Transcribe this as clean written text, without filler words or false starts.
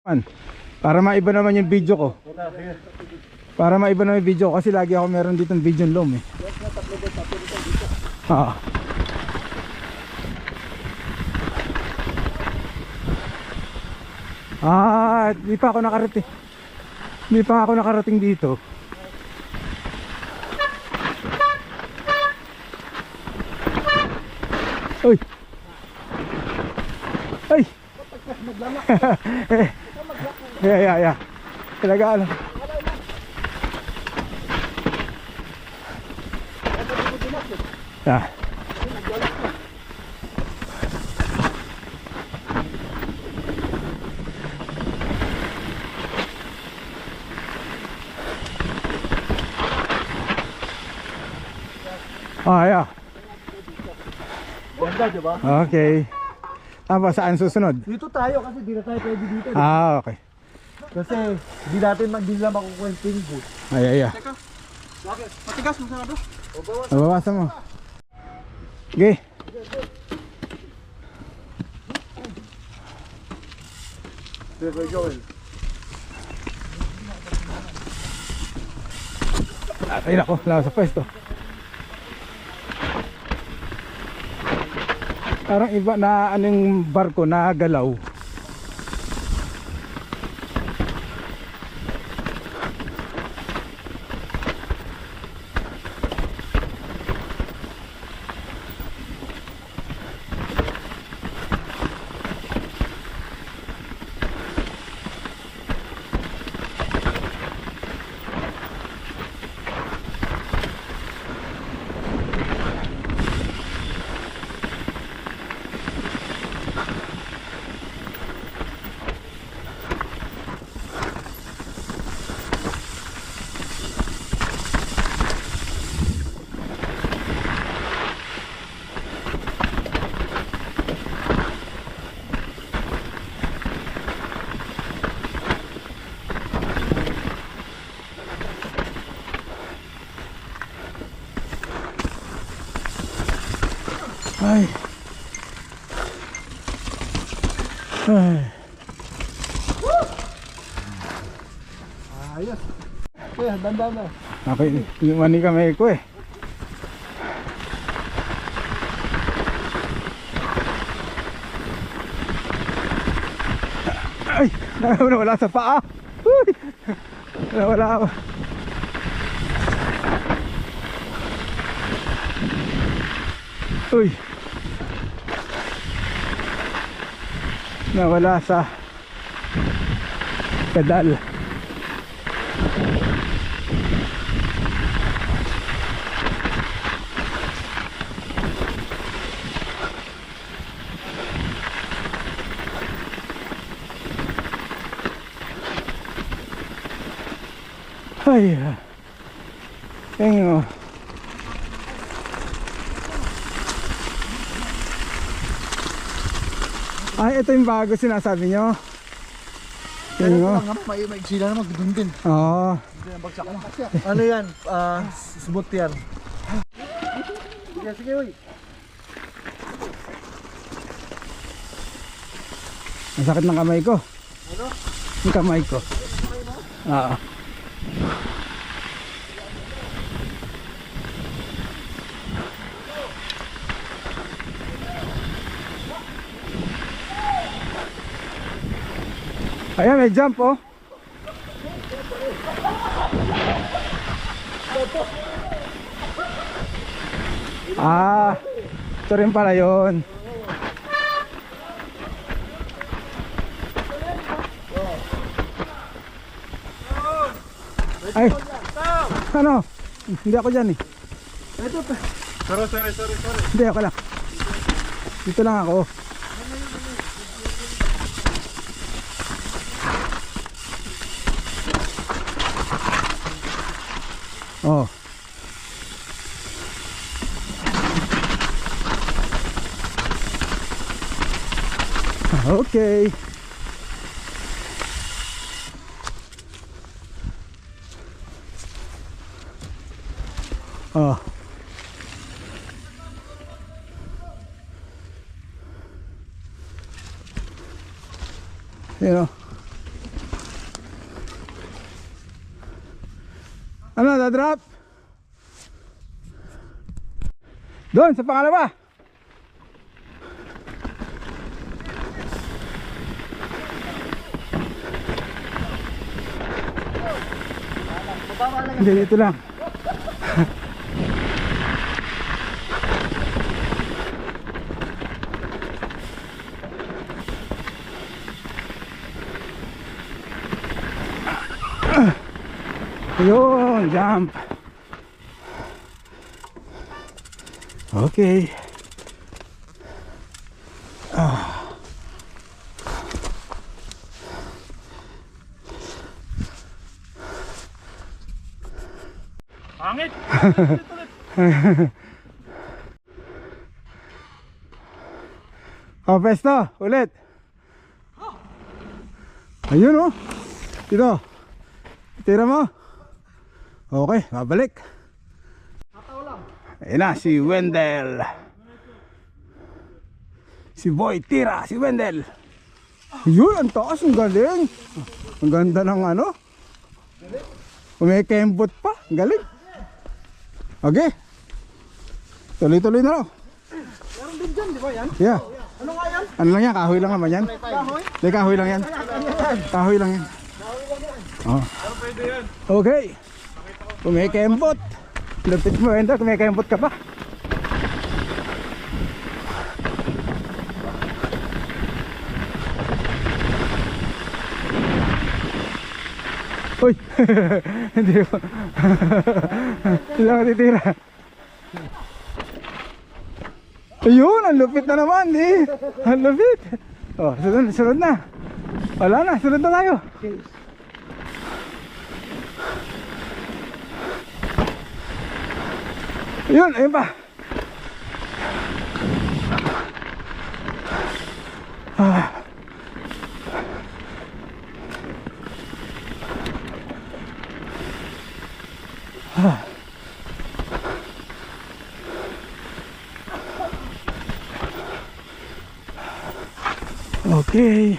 Para maiba naman yung video ko. Para maiba naman yung video ko kasi lagi ako meron dito ng video loom eh. Oo. Di pa ako nakarating. Hindi pa ako nakarating dito. Uy. Ay. Yeah. Talaga ano. Yeah. Yeah. Ganda, diba? Okay. Tapos saan susunod? Dito tayo kasi di na tayo pwede dito. Okay. Kasi di natin makukuha yung spring boot. Ay. Teka, bakit? Matigas masyado? Nabawasan mo. Okay. There we go. Ay nako, wala sa pwesto. Parang iba na anong barko na galaw. Ay. Ayos. Kuya, dandan na. Okay, mani kami ko eh. Ay, nawala sa paa. Uy. Nawala ako. Uy. Nawala sa pedal. Ay. Tengo. Ay, ito yung bago sinasabi nyo. Tengo. May sila naman, gudun din. Oo. Ano yan? Smooth yan. Sige, uy. Ang sakit ng kamay ko. Ano? Yung kamay ko. Oo. Ayan, may jump oh. Ito rin pala yun. Ay, ano? Hindi ako dyan eh. Sorry. Hindi ako lang. Dito lang ako. Oh. Okay. Oh. You know. Ano, dadrop? Doon, sa pangalawa. Hindi, dito lang. Ayun, jump. Okay. Pangit! Oh, pesto, ulit. Ayun oh. Dito. Tira mo. Okay, babalik. Ayun na, si Wendell. Si Boy tira, si Wendell. Yun, ang taas, ang galing. Ang ganda ng ano. Kumikembot pa, ang galing. Okay. Tuloy-tuloy na lang. Meron din dyan, di ba yan? Yeah. Ano nga yan? Ano lang yan, kahoy lang naman yan. Kahoy? Hindi, kahoy lang yan. Kahoy lang yan. Oh. Pero pwede yan. Okay. Kumikembot. Lupit mo, Wendell, kumikembot ka pa. Uy! Hindi ko. Hindi ako titira. Ayun, ang lupit na naman eh. Ang lupit. Oh, sunod na. Wala na, sunod na tayo. Ayun, ayun pa. Okay.